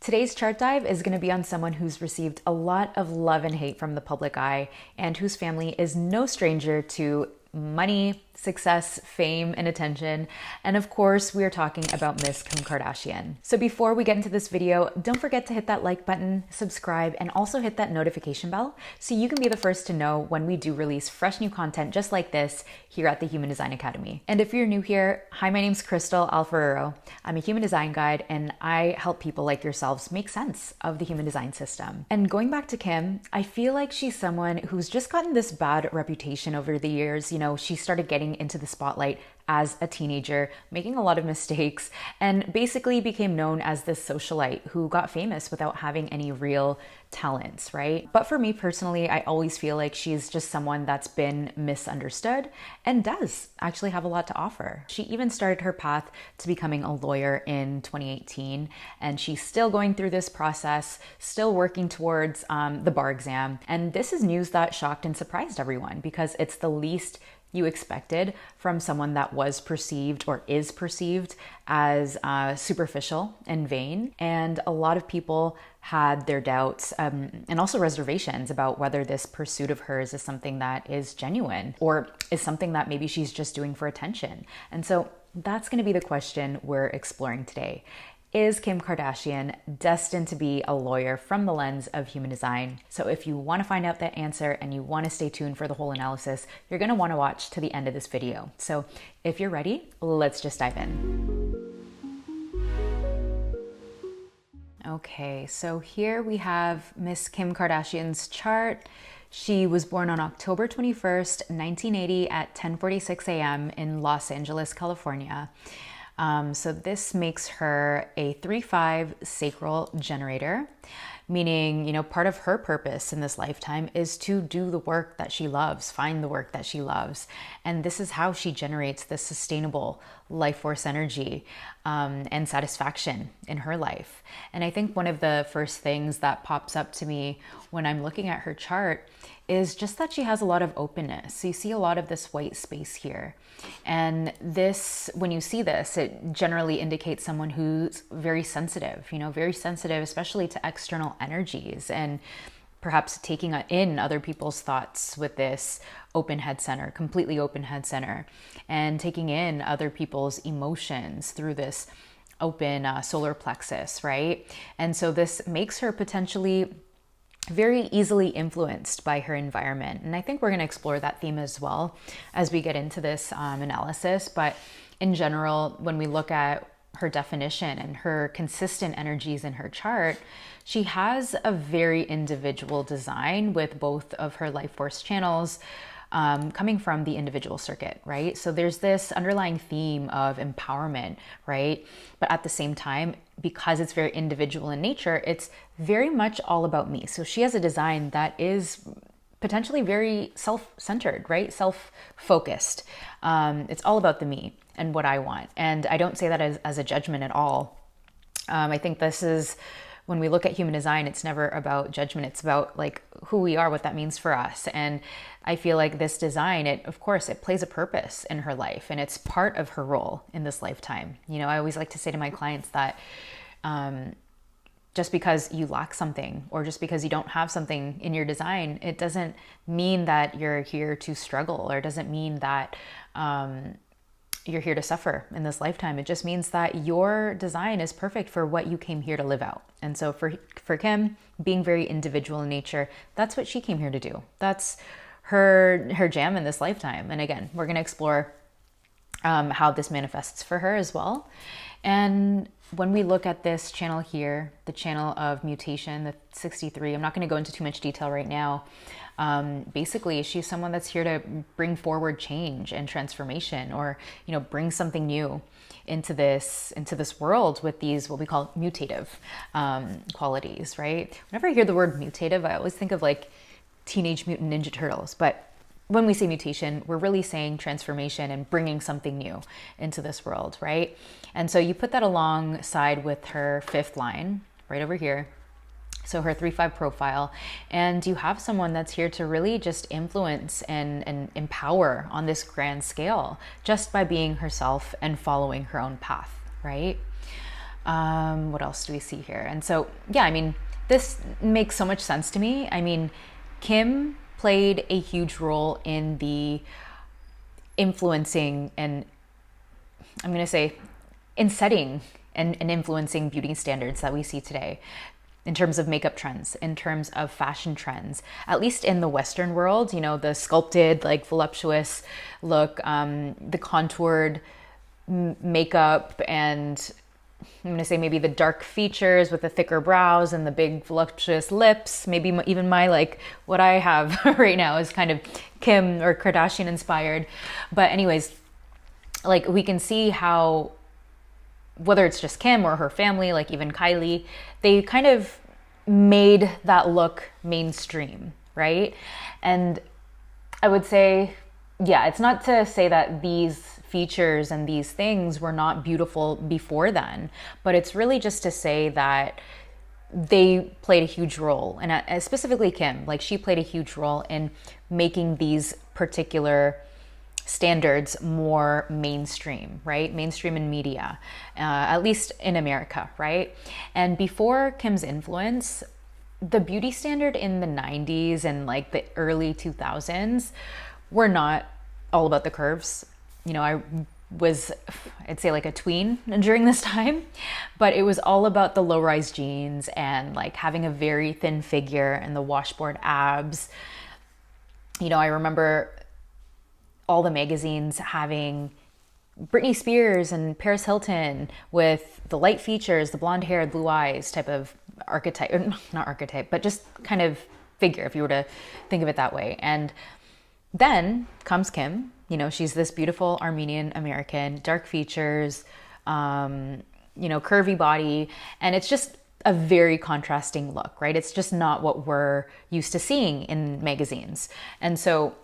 Today's chart dive is going to be on someone who's received a lot of love and hate from the public eye and whose family is no stranger to money, success, fame, and attention. And of course, we are talking about Miss Kim Kardashian. So before we get into this video, don't forget to hit that like button, subscribe, and also hit that notification bell so you can be the first to know when we do release fresh new content just like this here at the Human Design Academy. And if you're new here, hi, my name's Crystal Alfarero. I'm a human design guide and I help people like yourselves make sense of the human design system. And going back to Kim, I feel like she's someone who's just gotten this bad reputation over the years. You know, she started getting into the spotlight as a teenager, making a lot of mistakes, and basically became known as this socialite who got famous without having any real talents, right? But for me personally, I always feel like she's just someone that's been misunderstood and does actually have a lot to offer. She even started her path to becoming a lawyer in 2018, and she's still going through this process, still working towards the bar exam. And this is news that shocked and surprised everyone because it's the least you expected from someone that was perceived or is perceived as superficial and vain. And a lot of people had their doubts and also reservations about whether this pursuit of hers is something that is genuine or is something that maybe she's just doing for attention. And so that's going to be the question we're exploring today. Is Kim Kardashian destined to be a lawyer from the lens of human design? So if you want to find out that answer and you want to stay tuned for the whole analysis, you're going to want to watch to the end of this video. So if you're ready, let's just dive in. Okay, so here we have Miss Kim Kardashian's chart. She was born on October 21st, 1980 at 10:46 a.m. in Los Angeles, California. So this makes her a 3-5 sacral generator, meaning, you know, part of her purpose in this lifetime is to do the work that she loves, find the work that she loves. And this is how she generates this sustainable life force energy and satisfaction in her life. And I think one of the first things that pops up to me when I'm looking at her chart is just that she has a lot of openness. So you see a lot of this white space here. And this, when you see this, it generally indicates someone who's very sensitive, you know, very sensitive, especially to external energies and perhaps taking in other people's thoughts with this open head center, completely open head center, and taking in other people's emotions through this open solar plexus, right? And so this makes her potentially very easily influenced by her environment. And I think we're going to explore that theme as well as we get into this analysis. But in general, when we look at her definition and her consistent energies in her chart, she has a very individual design with both of her life force channels coming from the individual circuit, right? So there's this underlying theme of empowerment, right? But at the same time, because it's very individual in nature, it's very much all about me. So she has a design that is potentially very self-centered, right? Self-focused. It's all about the me and what I want. And I don't say that as a judgment at all. I think this is, when we look at human design, it's never about judgment. It's about like who we are, what that means for us. And I feel like this design, of course, it plays a purpose in her life and it's part of her role in this lifetime. You know, I always like to say to my clients that just because you lack something or just because you don't have something in your design, it doesn't mean that you're here to struggle, or it doesn't mean that you're here to suffer in this lifetime. It just means that your design is perfect for what you came here to live out. And so for Kim, being very individual in nature, that's what she came here to do. That's her jam in this lifetime. And again, we're going to explore how this manifests for her as well. And when we look at this channel here, the channel of mutation, the 63, I'm not going to go into too much detail right now. Basically, she's someone that's here to bring forward change and transformation, or, you know, bring something new into this world with these, what we call mutative qualities, right? Whenever I hear the word mutative, I always think of like Teenage Mutant Ninja Turtles, but when we say mutation, we're really saying transformation and bringing something new into this world, right? And so you put that alongside with her fifth line right over here. So her 3-5 profile, and you have someone that's here to really just influence and empower on this grand scale just by being herself and following her own path, right? What else do we see here? And so, yeah, I mean, this makes so much sense to me. I mean, Kim played a huge role in the influencing and I'm going to say in setting and influencing beauty standards that we see today in terms of makeup trends, in terms of fashion trends, at least in the Western world, you know, the sculpted, like voluptuous look, the contoured makeup, and I'm going to say maybe the dark features with the thicker brows and the big voluptuous lips. Maybe even my, like what I have right now is kind of Kim or Kardashian inspired. But anyways, like we can see how, whether it's just Kim or her family, like even Kylie, they kind of made that look mainstream, right? And I would say, yeah, it's not to say that these features and these things were not beautiful before then, but it's really just to say that they played a huge role. And specifically Kim, like she played a huge role in making these particular standards more mainstream, right? Mainstream in media, at least in America, right? And before Kim's influence, the beauty standard in the 90s and like the early 2000s were not all about the curves. You know, I'd say like a tween during this time, but it was all about the low-rise jeans and like having a very thin figure and the washboard abs. You know, I remember all the magazines having Britney Spears and Paris Hilton with the light features, the blonde hair, blue eyes type of archetype, or not archetype, but just kind of figure, if you were to think of it that way. And then comes Kim. You know, she's this beautiful Armenian American, dark features, you know, curvy body. And it's just a very contrasting look, right? It's just not what we're used to seeing in magazines. And so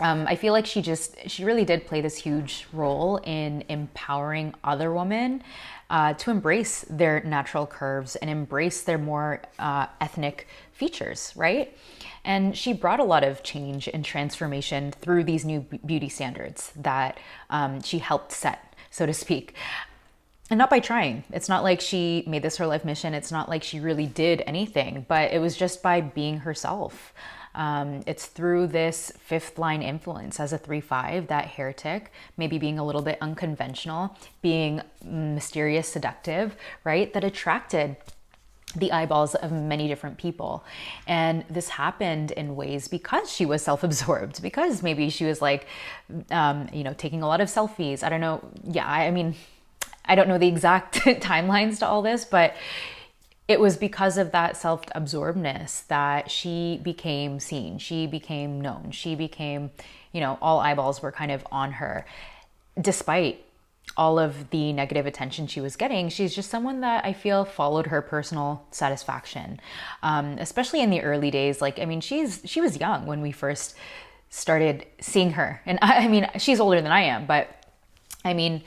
I feel like she really did play this huge role in empowering other women to embrace their natural curves and embrace their more ethnic features, right? And she brought a lot of change and transformation through these new beauty standards that she helped set, so to speak. And not by trying. It's not like she made this her life mission. It's not like she really did anything, but it was just by being herself. It's through this fifth line influence as a 3-5, that hair tick, maybe being a little bit unconventional, being mysterious, seductive, right? That attracted the eyeballs of many different people. And this happened in ways because she was self-absorbed, because maybe she was like, you know, taking a lot of selfies. I don't know. Yeah, I mean, I don't know the exact timelines to all this, but it was because of that self-absorbedness that she became seen. She became known. She became, you know, all eyeballs were kind of on her. Despite all of the negative attention she was getting, she's just someone that I feel followed her personal satisfaction, especially in the early days. Like, I mean, she was young when we first started seeing her. And I mean, she's older than I am, but I mean,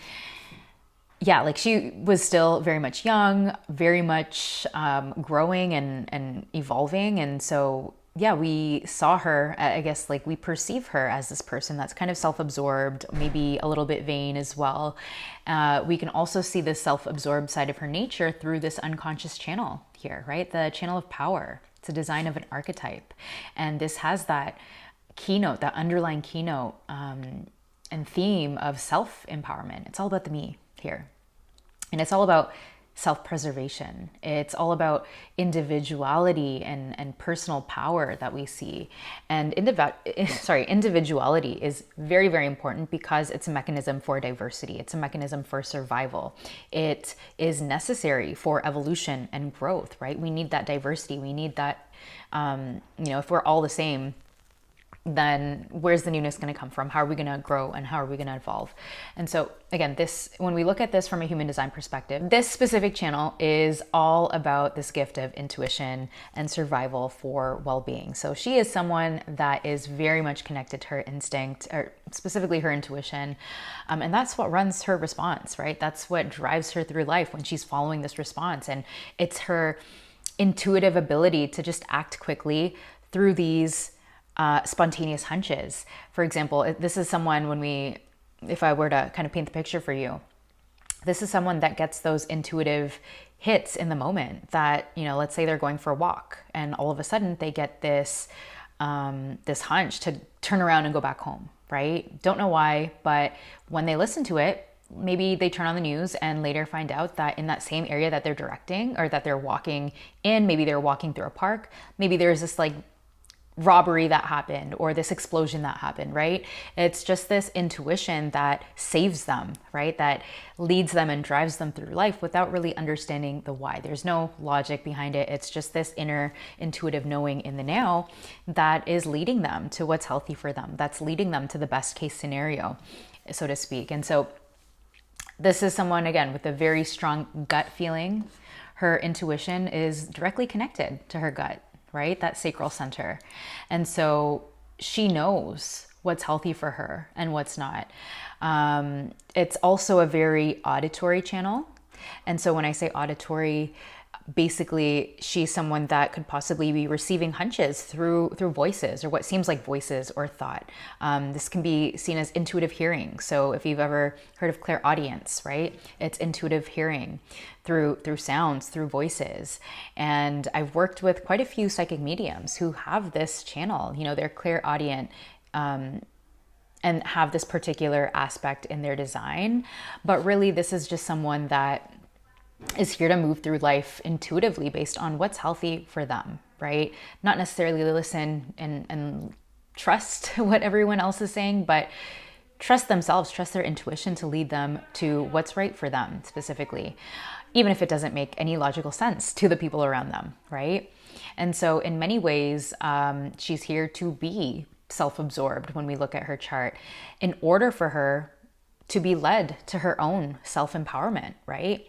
yeah, like she was still very much young, very much growing and evolving. And so, yeah, we saw her, I guess, like we perceive her as this person that's kind of self-absorbed, maybe a little bit vain as well. We can also see the self-absorbed side of her nature through this unconscious channel here, right? The channel of power. It's a design of an archetype. And this has that keynote, that underlying keynote and theme of self-empowerment. It's all about the me here. And it's all about self-preservation. It's all about individuality and personal power that we see. And individuality is very, very important because it's a mechanism for diversity. It's a mechanism for survival. It is necessary for evolution and growth, right? We need that diversity. We need that, you know, if we're all the same, then where's the newness going to come from? How are we going to grow and how are we going to evolve? And so again, when we look at this from a human design perspective, this specific channel is all about this gift of intuition and survival for well-being. So she is someone that is very much connected to her instinct, or specifically her intuition. And that's what runs her response, right? That's what drives her through life when she's following this response. And it's her intuitive ability to just act quickly through these spontaneous hunches. For example, this is someone if I were to kind of paint the picture for you, This is someone that gets those intuitive hits in the moment that, let's say they're going for a walk and all of a sudden they get this this hunch to turn around and go back home, right? Don't know why, but when they listen to it, maybe they turn on the news and later find out that in that same area that they're directing or that they're walking in, maybe they're walking through a park, maybe there's this like robbery that happened or this explosion that happened, right? It's just this intuition that saves them, right? That leads them and drives them through life without really understanding the why. There's no logic behind it. It's just this inner intuitive knowing in the now that is leading them to what's healthy for them. That's leading them to the best case scenario, so to speak. And so this is someone, again, with a very strong gut feeling. Her intuition is directly connected to her gut, right? That sacral center. And so she knows what's healthy for her and what's not. It's also a very auditory channel. And so when I say auditory, basically she's someone that could possibly be receiving hunches through voices or what seems like voices or thought. This can be seen as intuitive hearing. So if you've ever heard of clairaudience, right? It's intuitive hearing through sounds, through voices. And I've worked with quite a few psychic mediums who have this channel, they're clairaudient, and have this particular aspect in their design. But really this is just someone that is here to move through life intuitively based on what's healthy for them, right? Not necessarily listen and trust what everyone else is saying, but trust themselves, trust their intuition to lead them to what's right for them specifically, even if it doesn't make any logical sense to the people around them, right? And so in many ways, she's here to be self-absorbed when we look at her chart in order for her to be led to her own self-empowerment, right?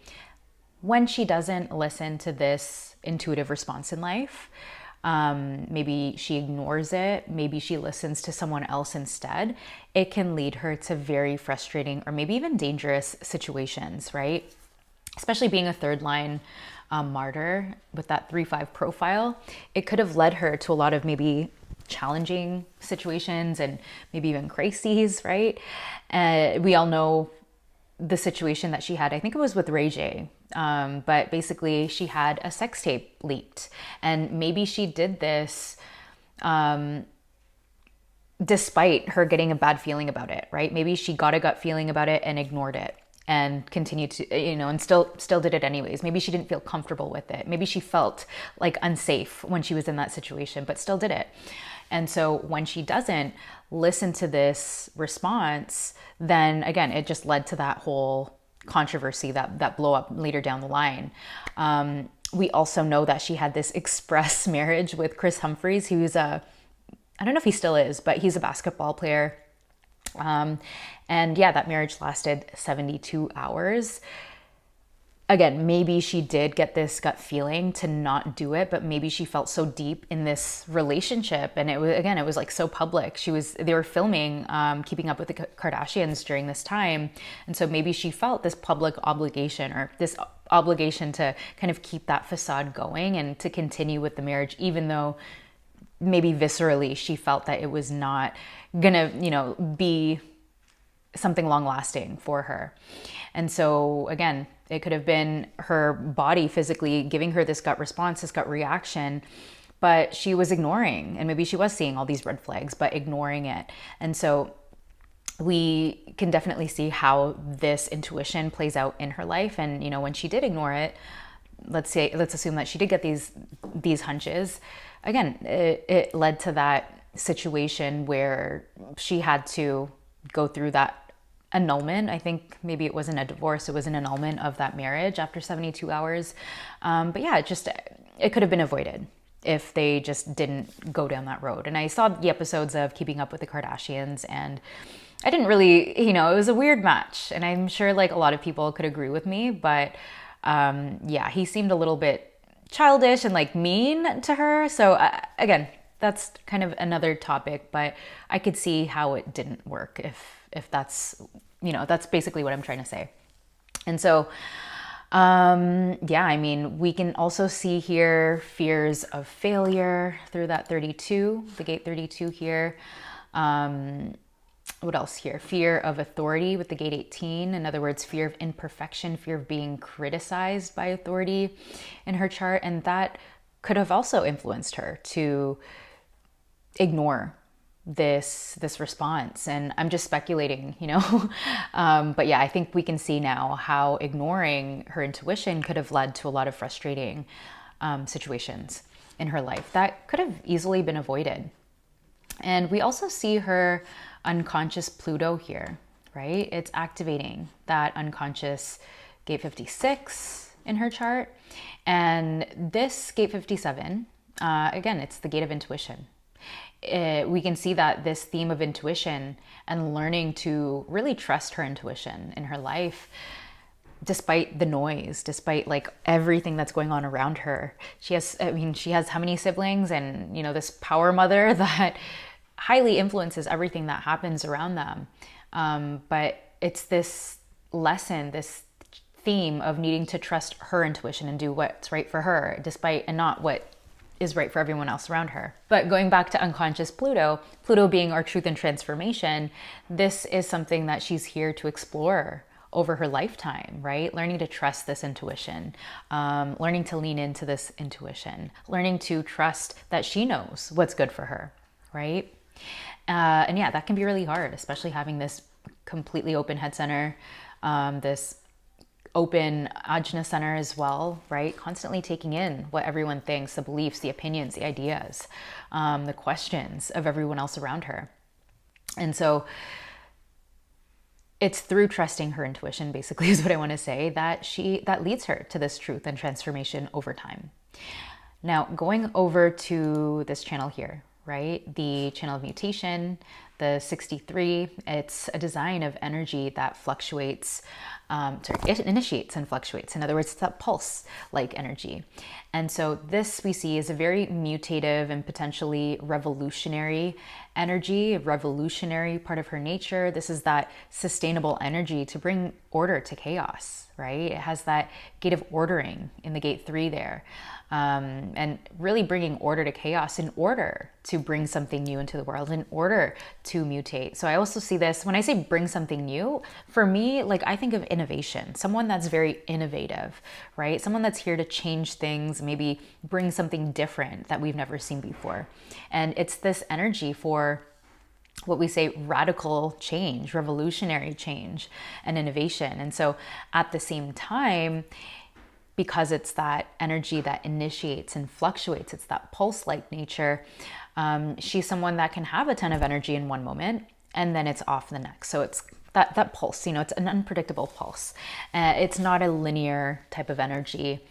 When she doesn't listen to this intuitive response in life, maybe she ignores it, maybe she listens to someone else instead, it can lead her to very frustrating or maybe even dangerous situations, right? Especially being a third line martyr with that 3-5 profile, it could have led her to a lot of maybe challenging situations and maybe even crises, right? We all know the situation that she had, I think it was with Ray J. But basically she had a sex tape leaked, and maybe she did this despite her getting a bad feeling about it, right? Maybe she got a gut feeling about it and ignored it and continued to, and still did it anyways. Maybe she didn't feel comfortable with it. Maybe she felt like unsafe when she was in that situation, but still did it. And so when she doesn't listen to this response, then again, it just led to that whole controversy, that blow up later down the line. We also know that she had this express marriage with Chris Humphries. He was I don't know if he still is, but he's a basketball player. And yeah, that marriage lasted 72 hours. Again, maybe she did get this gut feeling to not do it, but maybe she felt so deep in this relationship, and it was like so public. They were filming Keeping Up with the Kardashians during this time, and so maybe she felt this public obligation or this obligation to kind of keep that facade going and to continue with the marriage, even though maybe viscerally she felt that it was not gonna, be something long lasting for her. And so again, it could have been her body physically giving her this gut response, this gut reaction, but she was ignoring, and maybe she was seeing all these red flags, but ignoring it. And so we can definitely see how this intuition plays out in her life. And, when she did ignore it, let's assume that she did get these hunches. Again, it led to that situation where she had to go through that annulment. I think maybe it wasn't a divorce, it was an annulment of that marriage after 72 hours. But yeah, it could have been avoided if they just didn't go down that road. And I saw the episodes of Keeping Up with the Kardashians, and I didn't really, it was a weird match. And I'm sure like a lot of people could agree with me, but yeah, he seemed a little bit childish and like mean to her. So again, that's kind of another topic, but I could see how it didn't work if that's, that's basically what I'm trying to say. And so, yeah, I mean, we can also see here fears of failure through that 32, the gate 32 here. What else here? Fear of authority with the gate 18. In other words, fear of imperfection, fear of being criticized by authority in her chart. And that could have also influenced her to ignore this response. And I'm just speculating, but yeah, I think we can see now how ignoring her intuition could have led to a lot of frustrating situations in her life that could have easily been avoided. And we also see her unconscious Pluto here, right? It's activating that unconscious gate 56 in her chart. And this gate 57, again, it's the gate of intuition. We can see that this theme of intuition and learning to really trust her intuition in her life, despite the noise, despite like everything that's going on around her. She has how many siblings, and this power mother that highly influences everything that happens around them. But it's this lesson, this theme of needing to trust her intuition and do what's right for her, and not what is right for everyone else around her. But going back to unconscious Pluto being our truth and transformation, this is something that she's here to explore over her lifetime, right? Learning to trust this intuition, learning to lean into this intuition, learning to trust that she knows what's good for her, right? And yeah, that can be really hard, especially having this completely open head center, this open Ajna center as well, right? Constantly taking in what everyone thinks, the beliefs, the opinions, the ideas, the questions of everyone else around her. And so it's through trusting her intuition, basically, is what I want to say, that leads her to this truth and transformation over time. Now, going over to this channel here, right? The channel of Mutation, the 63, it's a design of energy that fluctuates, it initiates and fluctuates. In other words, it's that pulse-like energy. And so this we see is a very mutative and potentially revolutionary energy, a revolutionary part of her nature. This is that sustainable energy to bring order to chaos, right? It has that gate of ordering in the gate 3 there. And really bringing order to chaos in order to bring something new into the world, in order to mutate. So I also see this, when I say bring something new, for me, like I think of innovation, someone that's very innovative, right? Someone that's here to change things, maybe bring something different that we've never seen before. And it's this energy for what we say radical change, revolutionary change and innovation. And so at the same time, because it's that energy that initiates and fluctuates, it's that pulse-like nature, she's someone that can have a ton of energy in one moment and then it's off the next. So it's that pulse, it's an unpredictable pulse. It's not a linear type of energy.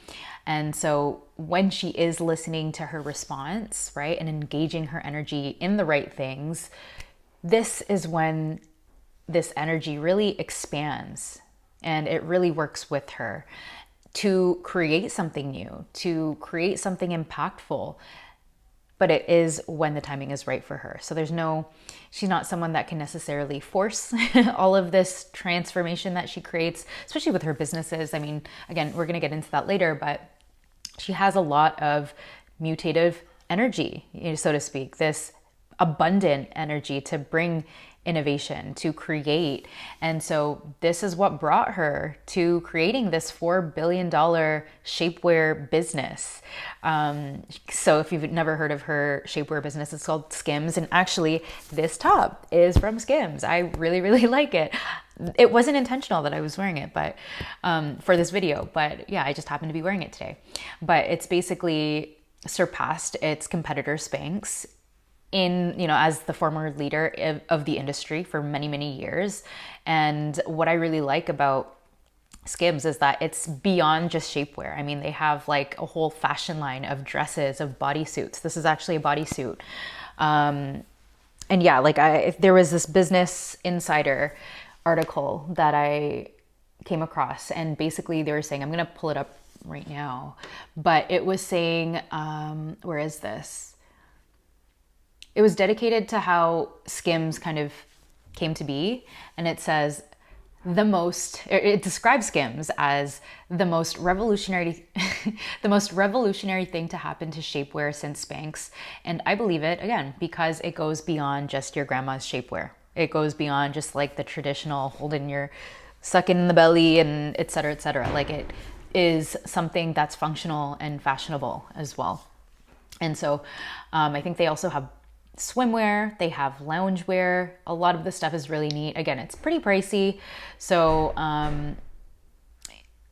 And so when she is listening to her response, right, and engaging her energy in the right things, this is when this energy really expands and it really works with her to create something new, to create something impactful. But it is when the timing is right for her. So she's not someone that can necessarily force all of this transformation that she creates, especially with her businesses. I mean, again, we're going to get into that later, but she has a lot of mutative energy, so to speak, this abundant energy to bring innovation, to create. And so this is what brought her to creating this $4 billion shapewear business. So if you've never heard of her shapewear business, it's called Skims. And actually this top is from Skims. I really, really like it. It wasn't intentional that I was wearing it, but for this video, but yeah, I just happened to be wearing it today. But it's basically surpassed its competitor Spanx as the former leader of the industry for many, many years. And what I really like about Skims is that it's beyond just shapewear. I mean, they have like a whole fashion line of dresses, of bodysuits. This is actually a bodysuit. And yeah, there was this Business Insider article that I came across, and basically they were saying, I'm going to pull it up right now, but it was saying, where is this? It was dedicated to how Skims kind of came to be. And it says it describes Skims as the most revolutionary, the most revolutionary thing to happen to shapewear since Spanx. And I believe it, again, because it goes beyond just your grandma's shapewear, It goes beyond just like the traditional holding your sucking in the belly and et cetera, et cetera. Like it is something that's functional and fashionable as well. And so I think they also have swimwear, they have loungewear. A lot of the stuff is really neat. Again, it's pretty pricey. So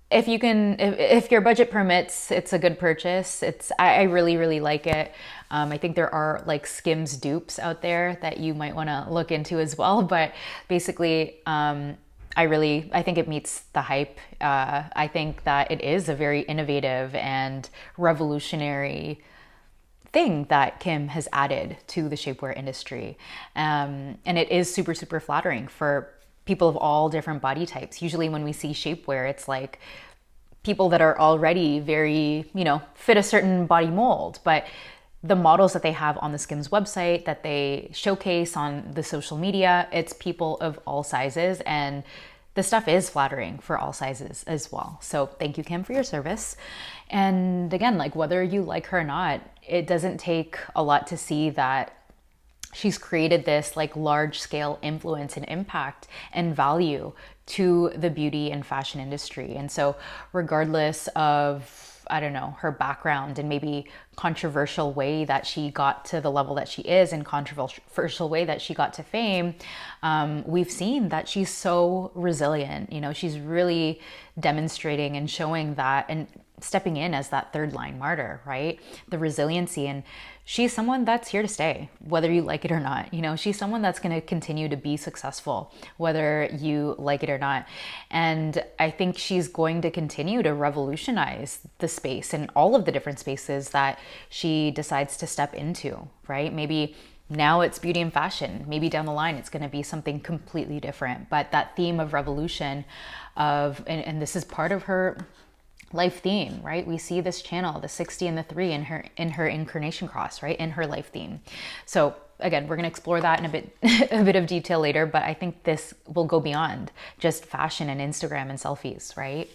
if you can, if your budget permits, it's a good purchase. I really, really like it. I think there are like Skims dupes out there that you might want to look into as well. But basically, I think it meets the hype. I think that it is a very innovative and revolutionary thing that Kim has added to the shapewear industry. And it is super, super flattering for people of all different body types. Usually when we see shapewear, it's like people that are already very, fit a certain body mold. But the models that they have on the Skims website, that they showcase on the social media, it's people of all sizes, and the stuff is flattering for all sizes as well. So thank you, Kim, for your service. And again, like whether you like her or not, it doesn't take a lot to see that she's created this like large scale influence and impact and value to the beauty and fashion industry. And so regardless of, I don't know, her background and maybe controversial way that she got to the level that she is and controversial way that she got to fame, we've seen that she's so resilient. She's really demonstrating and showing that and stepping in as that third line martyr, right? The resiliency. And she's someone that's here to stay, whether you like it or not. She's someone that's going to continue to be successful, whether you like it or not. And I think she's going to continue to revolutionize the space and all of the different spaces that she decides to step into, right? Maybe now it's beauty and fashion. Maybe down the line, it's going to be something completely different. But that theme of revolution and this is part of her life theme, right? We see this channel, the 60 and the 3 in her incarnation cross, right? In her life theme. So again, we're going to explore that in a bit of detail later, but I think this will go beyond just fashion and Instagram and selfies, right?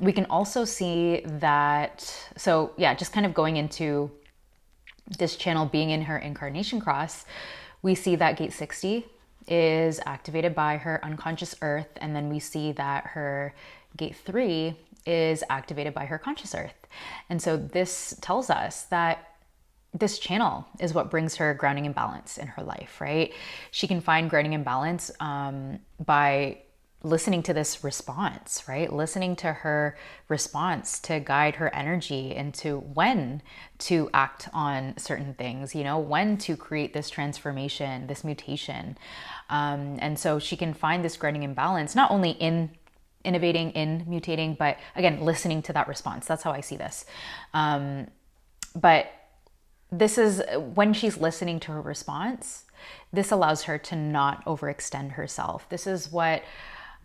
We can also see that, so yeah, just kind of going into this channel being in her incarnation cross, we see that gate 60 is activated by her unconscious earth, and then we see that her gate 3 is activated by her conscious earth. And so this tells us that this channel is what brings her grounding and balance in her life, right? She can find grounding and balance by listening to this response, right? Listening to her response to guide her energy into when to act on certain things, when to create this transformation, this mutation. And so she can find this grounding and balance, not only in innovating, in mutating, but again, listening to that response. That's how I see this. But this is when she's listening to her response, this allows her to not overextend herself. This is what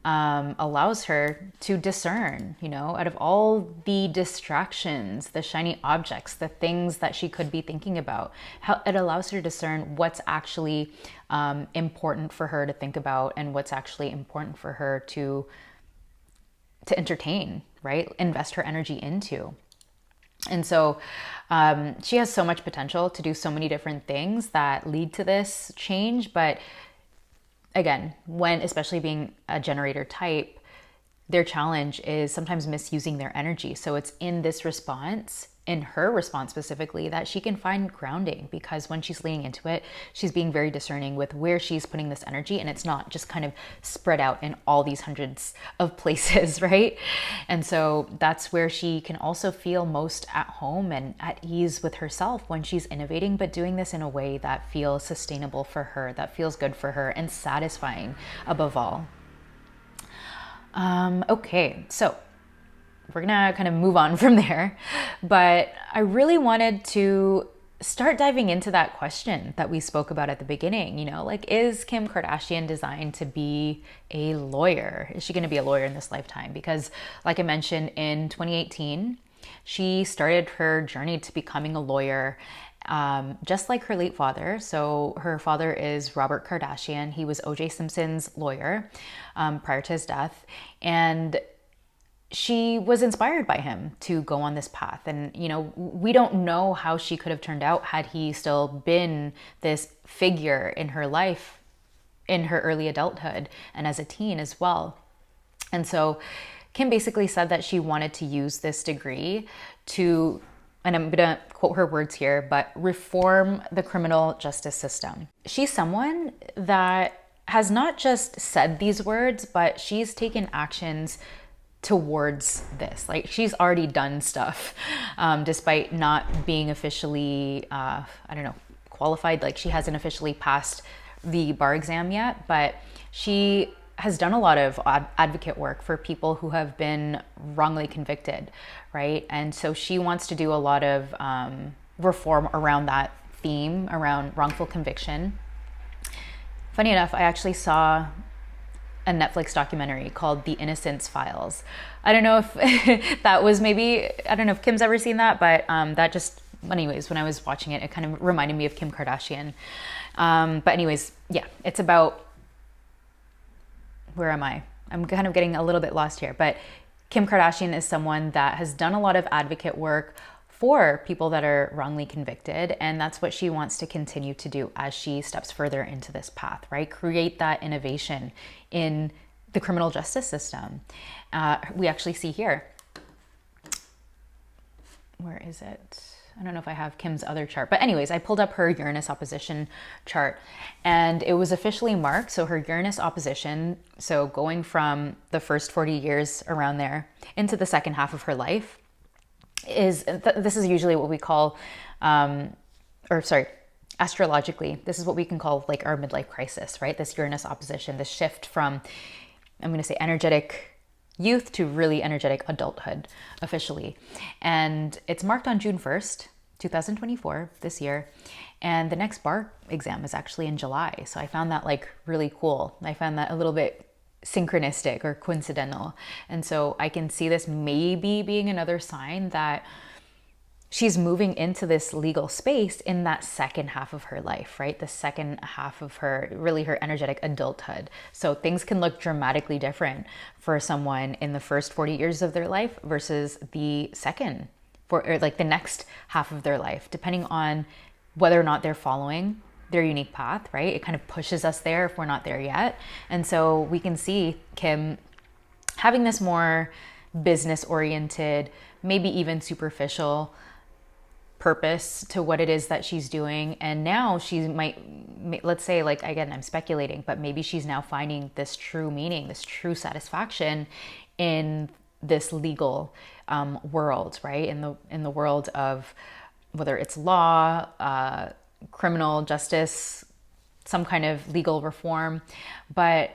allows her to discern, out of all the distractions, the shiny objects, the things that she could be thinking about, how it allows her to discern what's actually important for her to think about and what's actually important for her to entertain, right? Invest her energy into. And so she has so much potential to do so many different things that lead to this change. But again, especially being a generator type, their challenge is sometimes misusing their energy. So it's in this response, in her response specifically, that she can find grounding, because when she's leaning into it, she's being very discerning with where she's putting this energy, and it's not just kind of spread out in all these hundreds of places, right? And so that's where she can also feel most at home and at ease with herself when she's innovating, but doing this in a way that feels sustainable for her, that feels good for her, and satisfying above all. Okay, so we're gonna kind of move on from there, but I really wanted to start diving into that question that we spoke about at the beginning, is Kim Kardashian designed to be a lawyer? Is she gonna be a lawyer in this lifetime? Because like I mentioned, in 2018, she started her journey to becoming a lawyer, just like her late father. So her father is Robert Kardashian. He was O.J. Simpson's lawyer prior to his death. And she was inspired by him to go on this path. And, we don't know how she could have turned out had he still been this figure in her life in her early adulthood and as a teen as well. And so Kim basically said that she wanted to use this degree to, and I'm gonna quote her words here, but reform the criminal justice system. She's someone that has not just said these words, but she's taken actions towards this. Like, she's already done stuff, despite not being officially, qualified. Like, she hasn't officially passed the bar exam yet, but she has done a lot of advocate work for people who have been wrongly convicted, right? And so she wants to do a lot of reform around that theme, around wrongful conviction. Funny enough, I actually saw a Netflix documentary called The Innocence Files. I don't know if that was maybe, I don't know if Kim's ever seen that, but that just, anyways, when I was watching it, it kind of reminded me of Kim Kardashian. But anyways, yeah, it's about, where am I? I'm kind of getting a little bit lost here, but Kim Kardashian is someone that has done a lot of advocate work for people that are wrongly convicted. And that's what she wants to continue to do as she steps further into this path, right? Create that innovation in the criminal justice system. We actually see here, where is it? I don't know if I have Kim's other chart, but anyways, I pulled up her Uranus opposition chart and it was officially marked. So her Uranus opposition, so going from the first 40 years around there into the second half of her life, this is usually what we call, astrologically, this is what we can call like our midlife crisis, right? This Uranus opposition, this shift from, I'm going to say, energetic youth to really energetic adulthood officially. And it's marked on June 1st, 2024, this year. And the next bar exam is actually in July. So I found that like really cool. I found that a little bit synchronistic or coincidental. And so I can see this maybe being another sign that she's moving into this legal space in that second half of her life, right? The second half of her, really her energetic adulthood. So things can look dramatically different for someone in the first 40 years of their life versus the second, or like the next half of their life, depending on whether or not they're following their unique path, right? It kind of pushes us there if we're not there yet. And so we can see Kim having this more business oriented, maybe even superficial purpose to what it is that she's doing. And now she might, let's say, like, again, I'm speculating, but maybe she's now finding this true meaning, this true satisfaction in this legal world, right? In the world of whether it's law, criminal justice, some kind of legal reform. But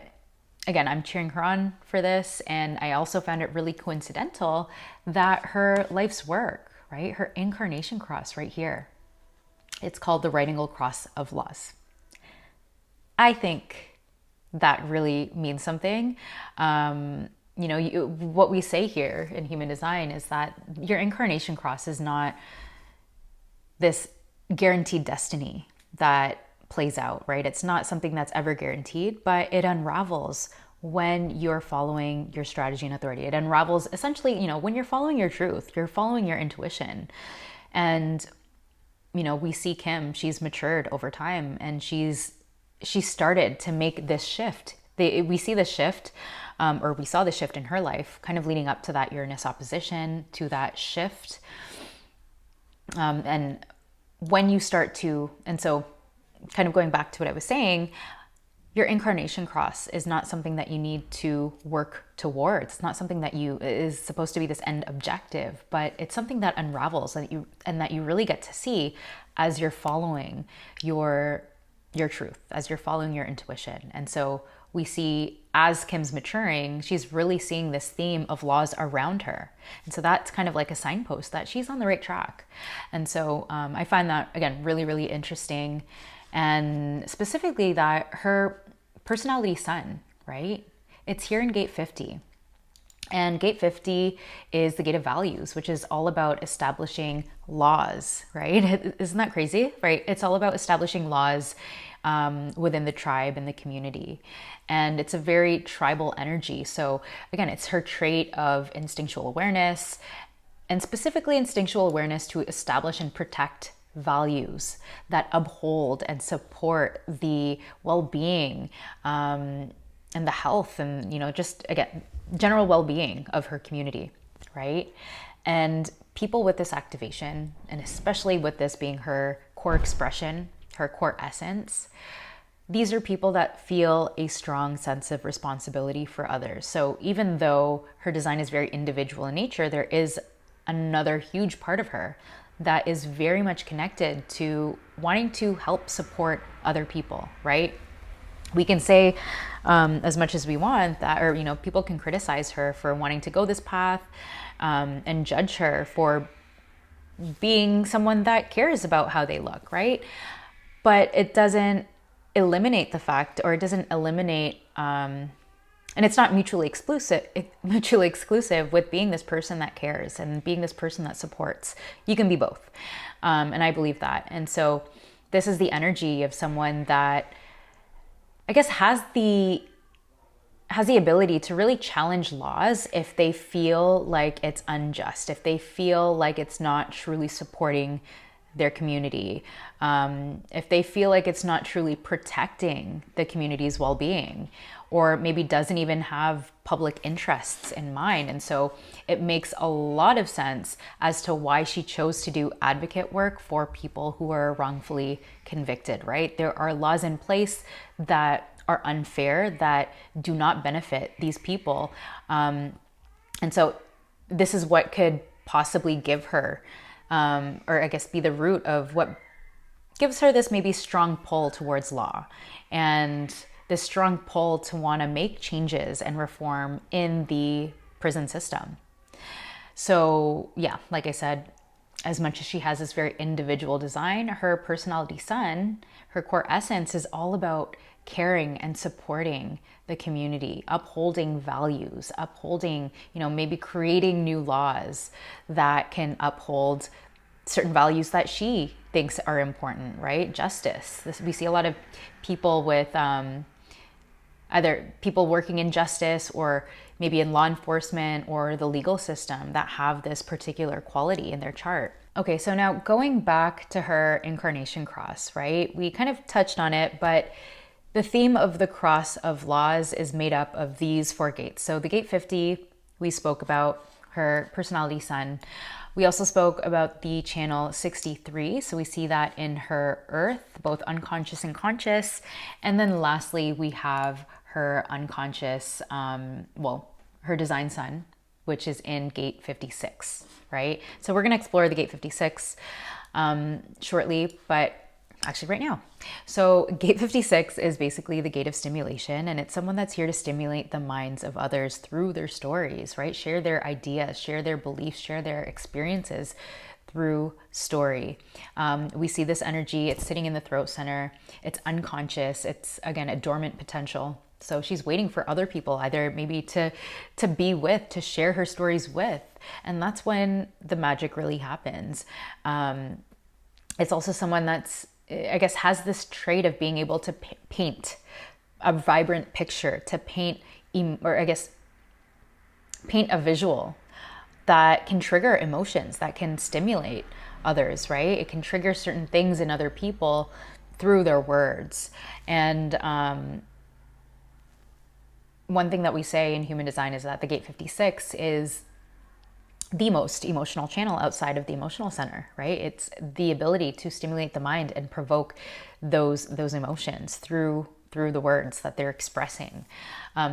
again, I'm cheering her on for this. And I also found it really coincidental that her life's work, right? Her incarnation cross right here. It's called the right angle cross of laws. I think that really means something. What we say here in human design is that your incarnation cross is not this guaranteed destiny that plays out, right? It's not something that's ever guaranteed, but it unravels when you're following your strategy and authority. It unravels essentially, when you're following your truth, you're following your intuition. And, we see Kim, she's matured over time and she started to make this shift. We see the shift, or we saw the shift in her life, kind of leading up to that Uranus opposition, to that shift. And when you start to, and so kind of going back to what I was saying, your incarnation cross is not something that you need to work towards. It's not something that is supposed to be this end objective, but it's something that unravels and that you really get to see as you're following your truth, as you're following your intuition. And so we see as Kim's maturing, she's really seeing this theme of laws around her. And so that's kind of like a signpost that she's on the right track. And so I find that, again, really, really interesting. And specifically that her personality sun, right? It's here in gate 50. And gate 50 is the gate of values, which is all about establishing laws, right? Isn't that crazy, right? It's all about establishing laws within the tribe and the community. And it's a very tribal energy. So again, it's her trait of instinctual awareness, and specifically instinctual awareness to establish and protect values, that uphold and support the well-being and the health and, just again, general well-being of her community, right? And people with this activation, and especially with this being her core expression, her core essence, these are people that feel a strong sense of responsibility for others. So even though her design is very individual in nature, there is another huge part of her that is very much connected to wanting to help support other people, right? We can say as much as we want that, or, people can criticize her for wanting to go this path and judge her for being someone that cares about how they look, right? But it doesn't eliminate the fact, or it doesn't eliminate, and it's not mutually exclusive with being this person that cares and being this person that supports. You can be both. And I believe that. And so this is the energy of someone that I guess has the ability to really challenge laws if they feel like it's unjust, if they feel like it's not truly supporting their community, if they feel like it's not truly protecting the community's well-being, or maybe doesn't even have public interests in mind. And so it makes a lot of sense as to why she chose to do advocate work for people who are wrongfully convicted, right? There are laws in place that are unfair, that do not benefit these people. And so this is what could possibly give her, or I guess be the root of what gives her this maybe strong pull towards law, and this strong pull to want to make changes and reform in the prison system. So yeah, like I said, as much as she has this very individual design, her personality sun, her core essence is all about caring and supporting the community, upholding values, upholding, maybe creating new laws that can uphold certain values that she thinks are important, right? Justice. We see a lot of people with either people working in justice or maybe in law enforcement or the legal system that have this particular quality in their chart. Okay, so now going back to her incarnation cross, right? We kind of touched on it, but the theme of the cross of laws is made up of these 4 gates. So the gate 50, we spoke about her personality sun. We also spoke about the channel 63. So we see that in her earth, both unconscious and conscious. And then lastly, we have her unconscious, her design sun, which is in gate 56, right? So we're going to explore the gate 56 shortly, but actually right now. So gate 56 is basically the gate of stimulation, and it's someone that's here to stimulate the minds of others through their stories, right? Share their ideas, share their beliefs, share their experiences through story. We see this energy, it's sitting in the throat center, it's unconscious, it's again a dormant potential. So she's waiting for other people, either maybe to be with, to share her stories with. And that's when the magic really happens. It's also someone that's, I guess, has this trait of being able to paint a vibrant picture, to paint a visual that can trigger emotions, that can stimulate others, right? It can trigger certain things in other people through their words. And one thing that we say in human design is that the gate 56 is the most emotional channel outside of the emotional center, right? It's the ability to stimulate the mind and provoke those emotions through the words that they're expressing.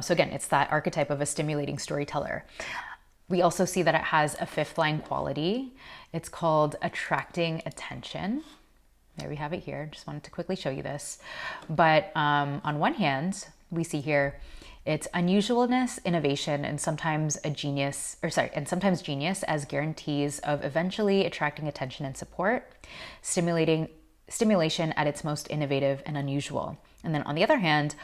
So again, it's that archetype of a stimulating storyteller. We also see that it has a 5th line quality. It's called attracting attention. There we have it here. Just wanted to quickly show you this. But on one hand, we see here it's unusualness, innovation, and sometimes genius as guarantees of eventually attracting attention and support, stimulation at its most innovative and unusual. And then on the other hand,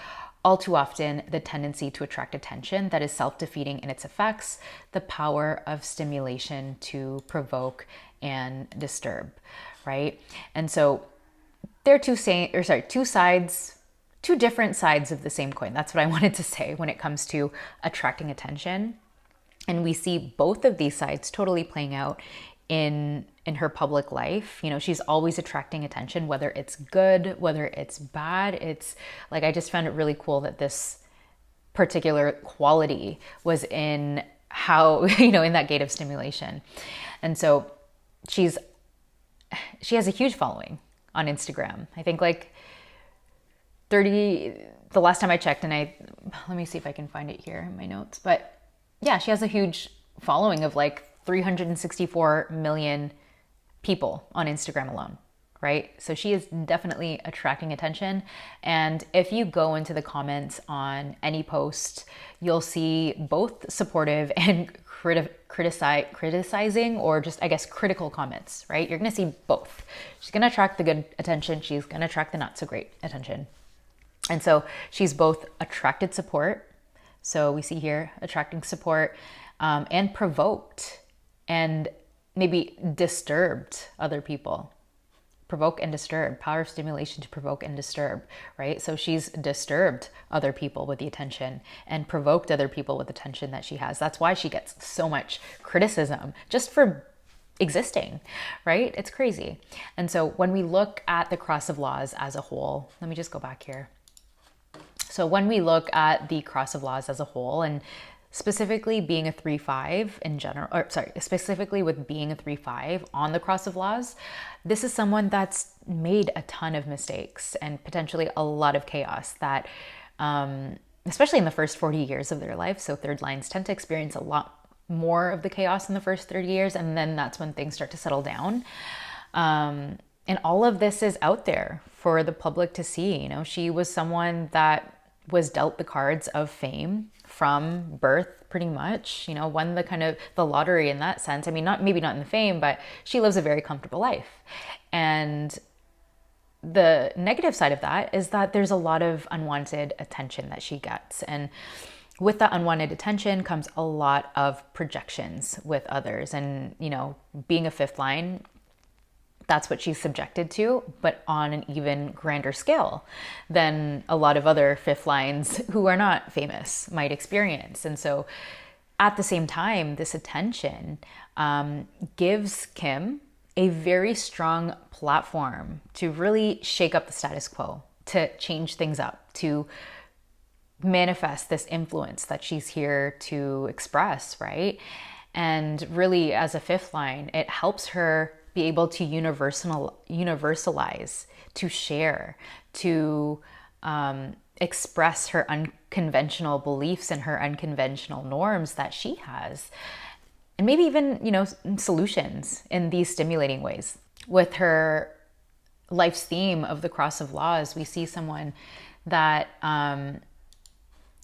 all too often, the tendency to attract attention that is self-defeating in its effects, the power of stimulation to provoke and disturb, right? And so there are two different sides of the same coin. That's what I wanted to say when it comes to attracting attention. And we see both of these sides totally playing out in in her public life. You know, she's always attracting attention, whether it's good, whether it's bad. It's like, I just found it really cool that this particular quality was in how, you know, in that gate of stimulation. And so she has a huge following on Instagram. I think like 30, the last time I checked, and let me see if I can find it here in my notes. But yeah, she has a huge following of like 364 million people on Instagram alone, right? So she is definitely attracting attention. And if you go into the comments on any post, you'll see both supportive and criticizing, or just, I guess, critical comments, right? You're going to see both. She's going to attract the good attention. She's going to attract the not so great attention. And so she's both attracted support. So we see here attracting support, and provoked and maybe disturbed other people. Provoke and disturb, power of stimulation to provoke and disturb, right? So she's disturbed other people with the attention and provoked other people with the attention that she has. That's why she gets so much criticism just for existing, right? It's crazy. And so when we look at the cross of laws as a whole, let me just go back here. So when we look at the cross of laws as a whole, and specifically being a 3-5 in general, or sorry, specifically with being a 3-5 on the cross of laws, this is someone that's made a ton of mistakes and potentially a lot of chaos that, especially in the first 40 years of their life. So third lines tend to experience a lot more of the chaos in the first 30 years. And then that's when things start to settle down. And all of this is out there for the public to see. You know, she was someone that was dealt the cards of fame from birth, pretty much, you know, won the kind of the lottery in that sense. I mean, maybe not in the fame, but she lives a very comfortable life. And the negative side of that is that there's a lot of unwanted attention that she gets. And with that unwanted attention comes a lot of projections with others. And, you know, being a fifth line, that's what she's subjected to, but on an even grander scale than a lot of other fifth lines who are not famous might experience. And so at the same time, this attention gives Kim a very strong platform to really shake up the status quo, to change things up, to manifest this influence that she's here to express, right? And really, as a fifth line, it helps her be able to universalize, to share, to express her unconventional beliefs and her unconventional norms that she has. And maybe even, you know, solutions in these stimulating ways. With her life's theme of the cross of laws, we see someone that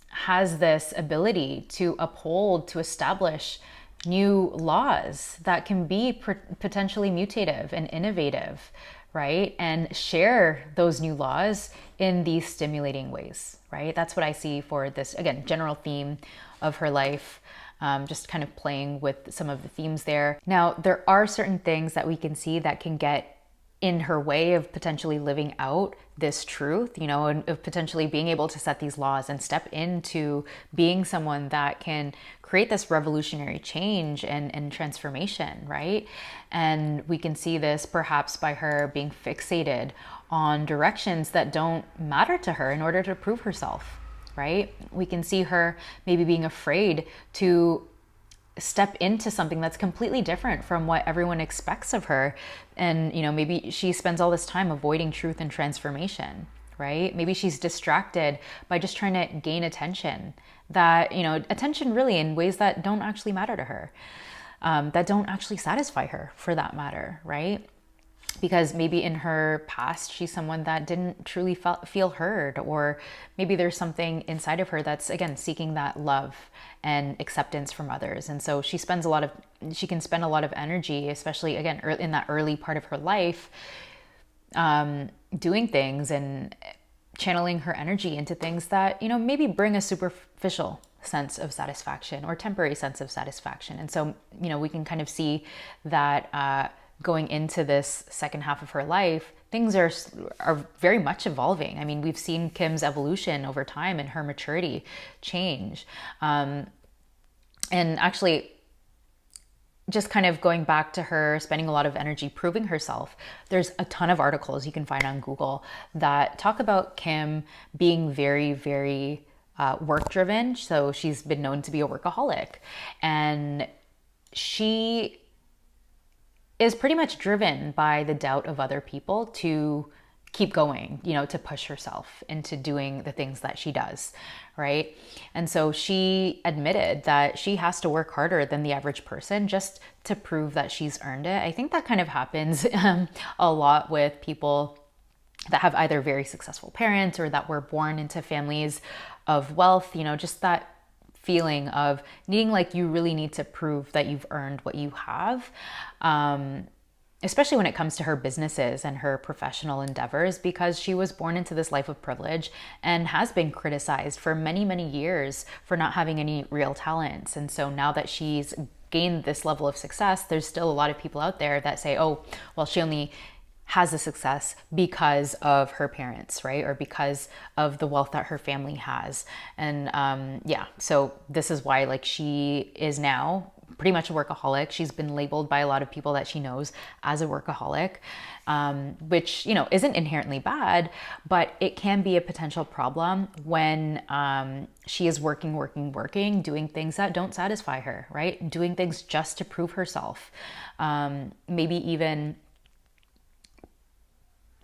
has this ability to uphold, to establish new laws that can be potentially mutative and innovative, right? And share those new laws in these stimulating ways, right? That's what I see for this, again, general theme of her life, just kind of playing with some of the themes there. Now, there are certain things that we can see that can get in her way of potentially living out this truth, you know, and of potentially being able to set these laws and step into being someone that can create this revolutionary change and transformation, right? And we can see this perhaps by her being fixated on directions that don't matter to her in order to prove herself, right? We can see her maybe being afraid to step into something that's completely different from what everyone expects of her. And, you know, maybe she spends all this time avoiding truth and transformation, right? Maybe she's distracted by just trying to gain attention, that, you know, attention really in ways that don't actually matter to her, that don't actually satisfy her for that matter, right? Because maybe in her past, she's someone that didn't truly feel heard, or maybe there's something inside of her that's, again, seeking that love and acceptance from others. And so she can spend a lot of energy, especially, again, in that early part of her life, doing things and channeling her energy into things that, you know, maybe bring a superficial sense of satisfaction or temporary sense of satisfaction. And so, you know, we can kind of see that, going into this second half of her life, things are very much evolving. I mean, we've seen Kim's evolution over time and her maturity change. And actually, just kind of going back to her spending a lot of energy proving herself, there's a ton of articles you can find on Google that talk about Kim being very, very work driven. So she's been known to be a workaholic. And she is pretty much driven by the doubt of other people to keep going, to push herself into doing the things that she does, right? And so she admitted that she has to work harder than the average person just to prove that she's earned it. I think that kind of happens a lot with people that have either very successful parents or that were born into families of wealth, just that feeling of needing, like, you really need to prove that you've earned what you have. Especially when it comes to her businesses and her professional endeavors, because she was born into this life of privilege and has been criticized for many, many years for not having any real talents. And so now that she's gained this level of success, there's still a lot of people out there that say, oh, well, she only has the success because of her parents, right? Or because of the wealth that her family has. And so this is why, like, she is now pretty much a workaholic. She's been labeled by a lot of people that she knows as a workaholic, which, isn't inherently bad, but it can be a potential problem when she is working, doing things that don't satisfy her, right? Doing things just to prove herself. Maybe even,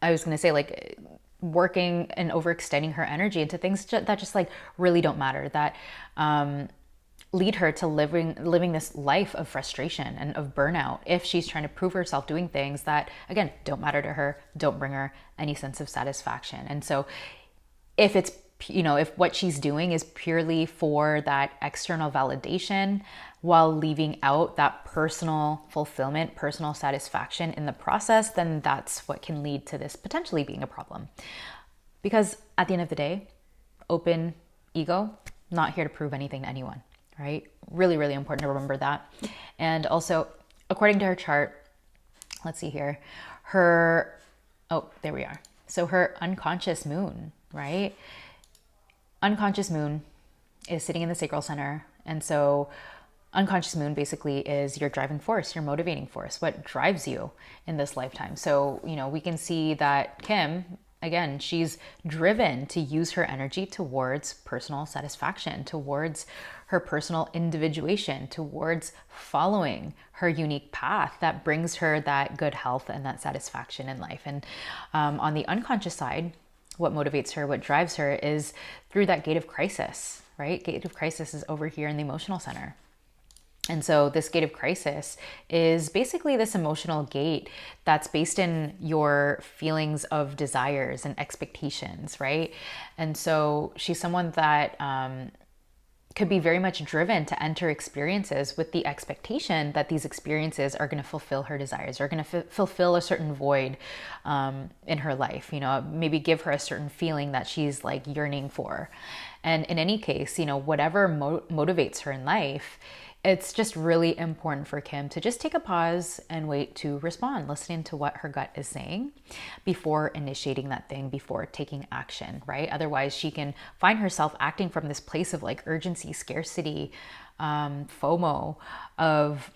I was going to say, like, working and overextending her energy into things that just, like, really don't matter, that lead her to living this life of frustration and of burnout if she's trying to prove herself doing things that, again, don't matter to her, don't bring her any sense of satisfaction. And so if it's, if what she's doing is purely for that external validation while leaving out that personal fulfillment, personal satisfaction in the process, then that's what can lead to this potentially being a problem. Because at the end of the day, open ego, not here to prove anything to anyone. Right? Really, really important to remember that. And also, according to her chart, let's see here, there we are. So her unconscious moon, right? Unconscious moon is sitting in the sacral center. And so unconscious moon basically is your driving force, your motivating force, what drives you in this lifetime. So, we can see that Kim, again, she's driven to use her energy towards personal satisfaction, towards her personal individuation, towards following her unique path that brings her that good health and that satisfaction in life. And on the unconscious side, what motivates her, what drives her is through that gate of crisis, right? Gate of crisis is over here in the emotional center. And so this gate of crisis is basically this emotional gate that's based in your feelings of desires and expectations, right? And so she's someone that could be very much driven to enter experiences with the expectation that these experiences are going to fulfill her desires, are going to fulfill a certain void in her life, maybe give her a certain feeling that she's, like, yearning for. And in any case, whatever motivates her in life, it's just really important for Kim to just take a pause and wait to respond, listening to what her gut is saying before initiating that thing, before taking action, right? Otherwise, she can find herself acting from this place of, like, urgency, scarcity, FOMO, of,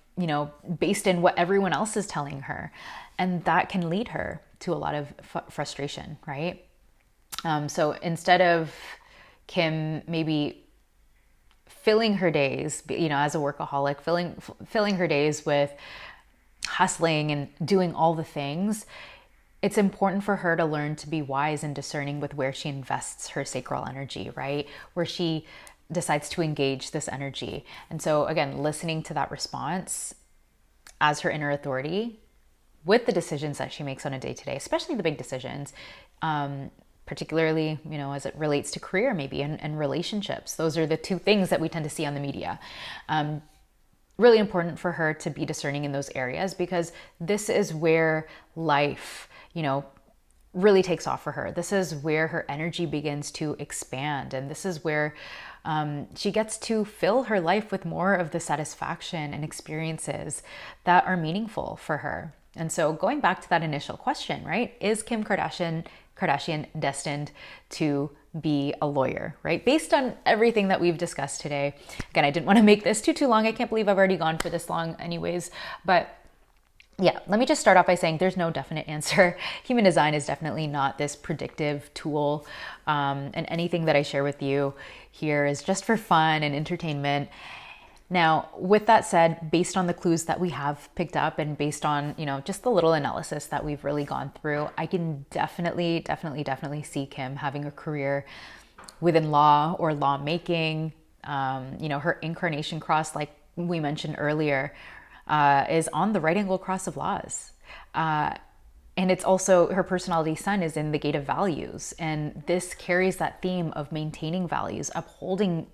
based in what everyone else is telling her. And that can lead her to a lot of frustration, right? So instead of Kim maybe filling her days, as a workaholic, filling her days with hustling and doing all the things, it's important for her to learn to be wise and discerning with where she invests her sacral energy, right? Where she decides to engage this energy. And so, again, listening to that response as her inner authority with the decisions that she makes on a day-to-day, especially the big decisions, particularly, as it relates to career maybe and relationships. Those are the two things that we tend to see on the media. Really important for her to be discerning in those areas, because this is where life, really takes off for her. This is where her energy begins to expand. And this is where she gets to fill her life with more of the satisfaction and experiences that are meaningful for her. And so going back to that initial question, right? Is Kim Kardashian destined to be a lawyer, right? Based on everything that we've discussed today. Again, I didn't want to make this too long. I can't believe I've already gone for this long anyways, but yeah, let me just start off by saying there's no definite answer. Human design is definitely not this predictive tool. And anything that I share with you here is just for fun and entertainment. Now, with that said, based on the clues that we have picked up and based on, just the little analysis that we've really gone through, I can definitely see Kim having a career within law or lawmaking. Her incarnation cross, like we mentioned earlier, is on the right angle cross of laws. And it's also, her personality sun is in the gate of values. And this carries that theme of maintaining values, upholding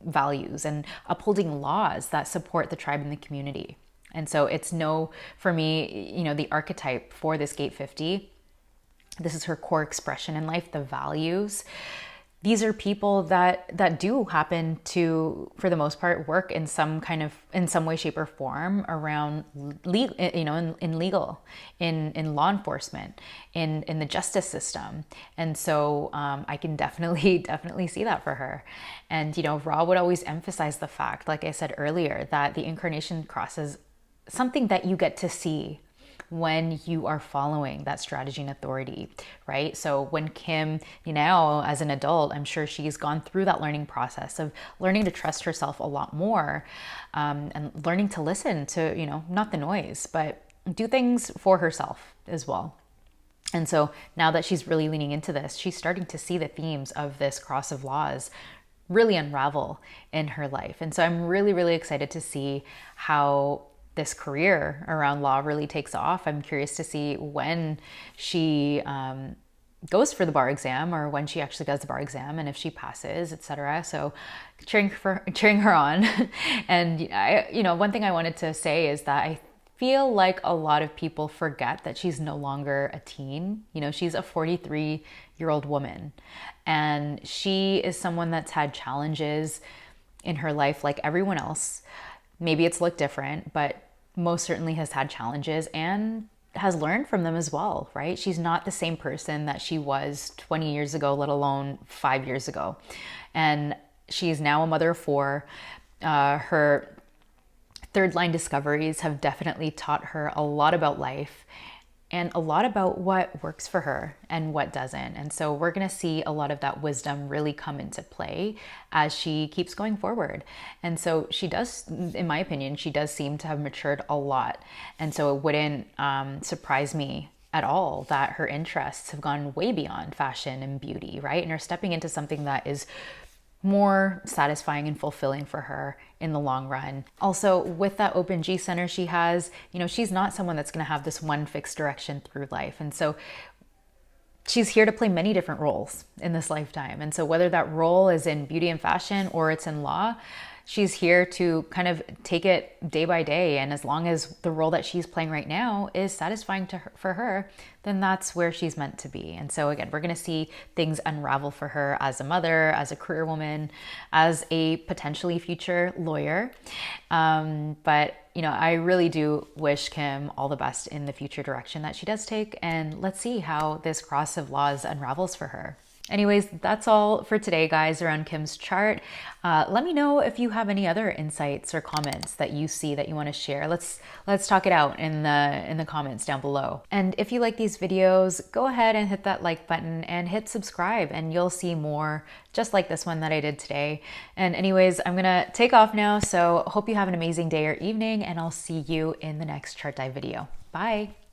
values, and upholding laws that support the tribe and the community. And so it's for me, the archetype for this gate 50, this is her core expression in life, the values. These are people that do happen to, for the most part, work in some way, shape, or form around legal, in legal, in law enforcement, in the justice system. And so I can definitely see that for her. And, Ra would always emphasize the fact, like I said earlier, that the incarnation cross is something that you get to see when you are following that strategy and authority, right? So when Kim, as an adult, I'm sure she's gone through that learning process of learning to trust herself a lot more, and learning to listen to, not the noise, but do things for herself as well. And so now that she's really leaning into this, she's starting to see the themes of this cross of laws really unravel in her life. And so I'm really excited to see how this career around law really takes off. I'm curious to see when she goes for the bar exam, or when she actually does the bar exam, and if she passes, etc. So cheering her on. And one thing I wanted to say is that I feel like a lot of people forget that she's no longer a teen. She's a 43-year-old woman, and she is someone that's had challenges in her life like everyone else. Maybe it's looked different, but most certainly has had challenges and has learned from them as well, right? She's not the same person that she was 20 years ago, let alone 5 years ago. And she's now a mother of 4. Her third line discoveries have definitely taught her a lot about life and a lot about what works for her and what doesn't. And so we're going to see a lot of that wisdom really come into play as she keeps going forward. And so she does, in my opinion, she does seem to have matured a lot. And so it wouldn't surprise me at all that her interests have gone way beyond fashion and beauty, right? And are stepping into something that is more satisfying and fulfilling for her in the long run. Also, with that open G center she has, she's not someone that's going to have this one fixed direction through life. And so she's here to play many different roles in this lifetime. And so whether that role is in beauty and fashion or it's in law, she's here to kind of take it day by day. And as long as the role that she's playing right now is satisfying for her, then that's where she's meant to be. And so again, we're going to see things unravel for her as a mother, as a career woman, as a potentially future lawyer. But I really do wish Kim all the best in the future direction that she does take. And let's see how this cross of laws unravels for her. Anyways, that's all for today, guys, around Kim's chart. Let me know if you have any other insights or comments that you see that you want to share. Let's talk it out in the comments down below. And if you like these videos, go ahead and hit that like button and hit subscribe, and you'll see more just like this one that I did today. And anyways, I'm gonna take off now, so hope you have an amazing day or evening, and I'll see you in the next chart dive video. Bye.